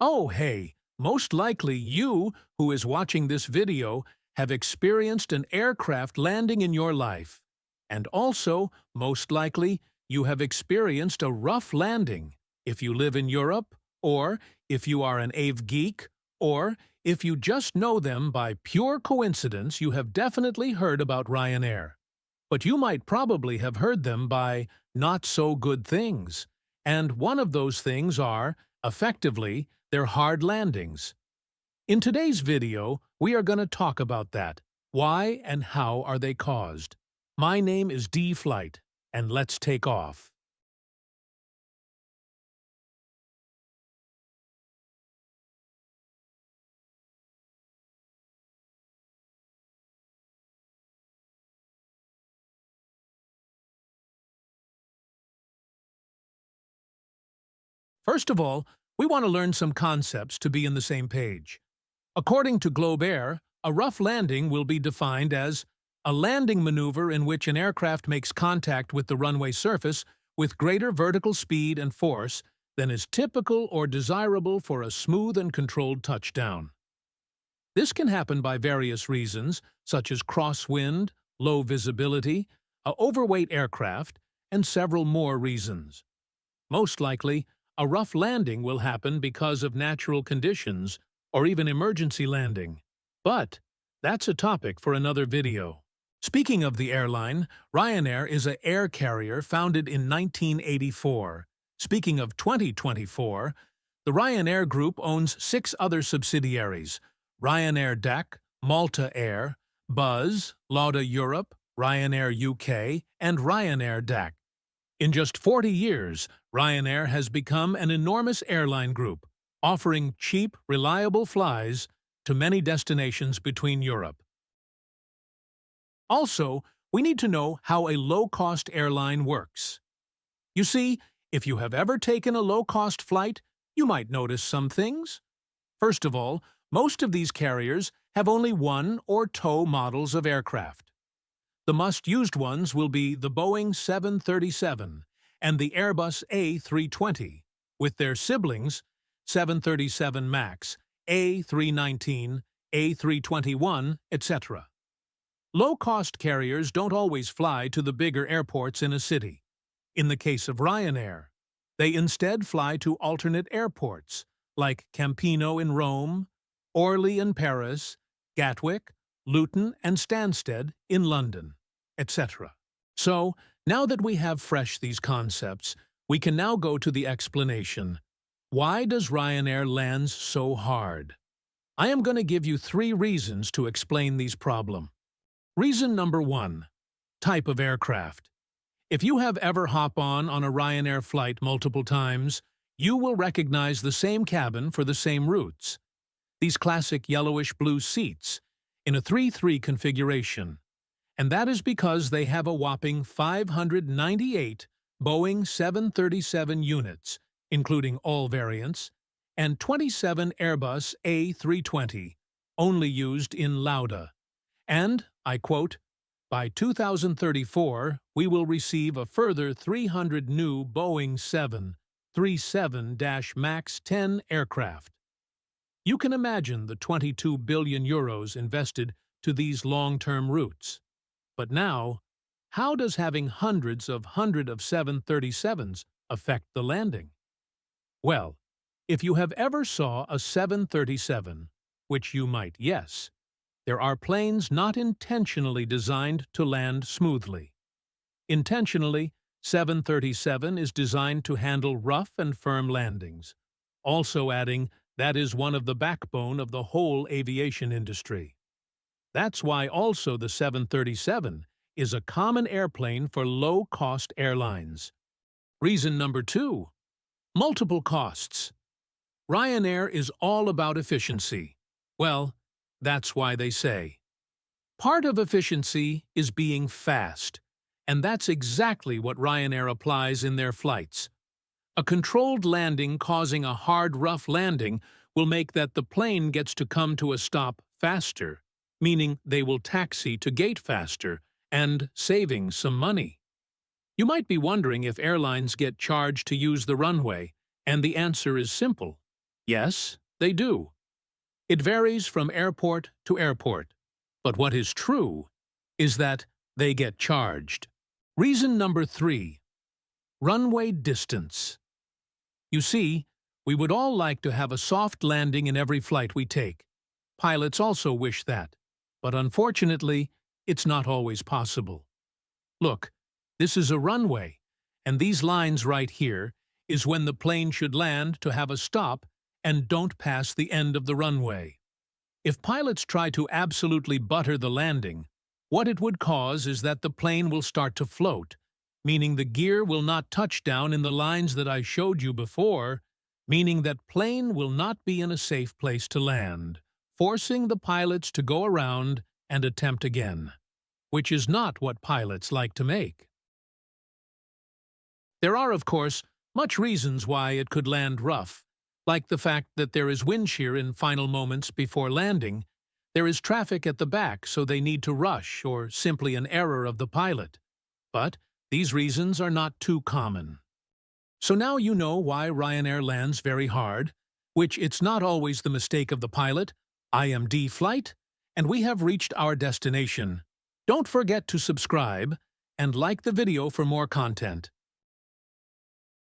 Oh, hey, most likely you, who is watching this video, have experienced an aircraft landing in your life. And also, most likely, you have experienced a rough landing if you live in Europe, or if you are an AV geek, or if you just know them by pure coincidence, you have definitely heard about Ryanair. But you might probably have heard them by not-so-good things. And one of those things are, effectively, their hard landings. In today's video, we are going to talk about that. Why and how are they caused? My name is D Flight, and let's take off. First of all, we want to learn some concepts to be in the same page. According to Globe Air, a rough landing will be defined as a landing maneuver in which an aircraft makes contact with the runway surface with greater vertical speed and force than is typical or desirable for a smooth and controlled touchdown. This can happen by various reasons, such as crosswind, low visibility, a overweight aircraft, and several more reasons. Most likely, a rough landing will happen because of natural conditions or even emergency landing. But that's a topic for another video. Speaking of the airline, Ryanair is an air carrier founded in 1984. Speaking of 2024, the Ryanair Group owns 6 other subsidiaries: Ryanair DAC, Malta Air, Buzz, Lauda Europe, Ryanair UK, and Ryanair DAC. In just 40 years, Ryanair has become an enormous airline group, offering cheap, reliable flies to many destinations between Europe. Also, we need to know how a low-cost airline works. You see, if you have ever taken a low-cost flight, you might notice some things. First of all, most of these carriers have only one or two models of aircraft. The must-used ones will be the Boeing 737 and the Airbus A320, with their siblings 737 MAX, A319, A321, etc. Low-cost carriers don't always fly to the bigger airports in a city. In the case of Ryanair, they instead fly to alternate airports, like Campino in Rome, Orly in Paris, Gatwick, Luton and Stansted in London, etc. So, now that we have fresh these concepts, we can now go to the explanation. Why does Ryanair land so hard? I am going to give you 3 reasons to explain these problems. Reason number 1. Type of aircraft. If you have ever hopped on a Ryanair flight multiple times, you will recognize the same cabin for the same routes. These classic yellowish-blue seats in a 3-3 configuration. And that is because they have a whopping 598 Boeing 737 units, including all variants, and 27 Airbus A320, only used in Lauda. And, I quote, "By 2034, we will receive a further 300 new Boeing 737 MAX 10 aircraft." You can imagine the 22 billion euros invested to these long-term routes. But now, how does having hundreds of 737s affect the landing? Well, if you have ever saw a 737, which you might yes, there are planes not intentionally designed to land smoothly. Intentionally, 737 is designed to handle rough and firm landings, also adding that is one of the backbone of the whole aviation industry. That's why also the 737 is a common airplane for low-cost airlines. Reason number 2. Multiple costs. Ryanair is all about efficiency. Well, that's why they say. Part of efficiency is being fast, and that's exactly what Ryanair applies in their flights. A controlled landing causing a hard, rough landing will make that the plane gets to come to a stop faster, meaning they will taxi to gate faster and saving some money. You might be wondering if airlines get charged to use the runway, and the answer is simple. Yes, they do. It varies from airport to airport. But what is true is that they get charged. Reason number 3. Runway distance. You see, we would all like to have a soft landing in every flight we take. Pilots also wish that. But unfortunately, it's not always possible. Look, this is a runway, and these lines right here is when the plane should land to have a stop and don't pass the end of the runway. If pilots try to absolutely butter the landing, what it would cause is that the plane will start to float, meaning the gear will not touch down in the lines that I showed you before, meaning that plane will not be in a safe place to land, forcing the pilots to go around and attempt again, which is not what pilots like to make. There are, of course, much reasons why it could land rough, like the fact that there is wind shear in final moments before landing, there is traffic at the back so they need to rush, or simply an error of the pilot. But these reasons are not too common. So now you know why Ryanair lands very hard, which it's not always the mistake of the pilot, IMD flight, and we have reached our destination. Don't forget to subscribe and like the video for more content.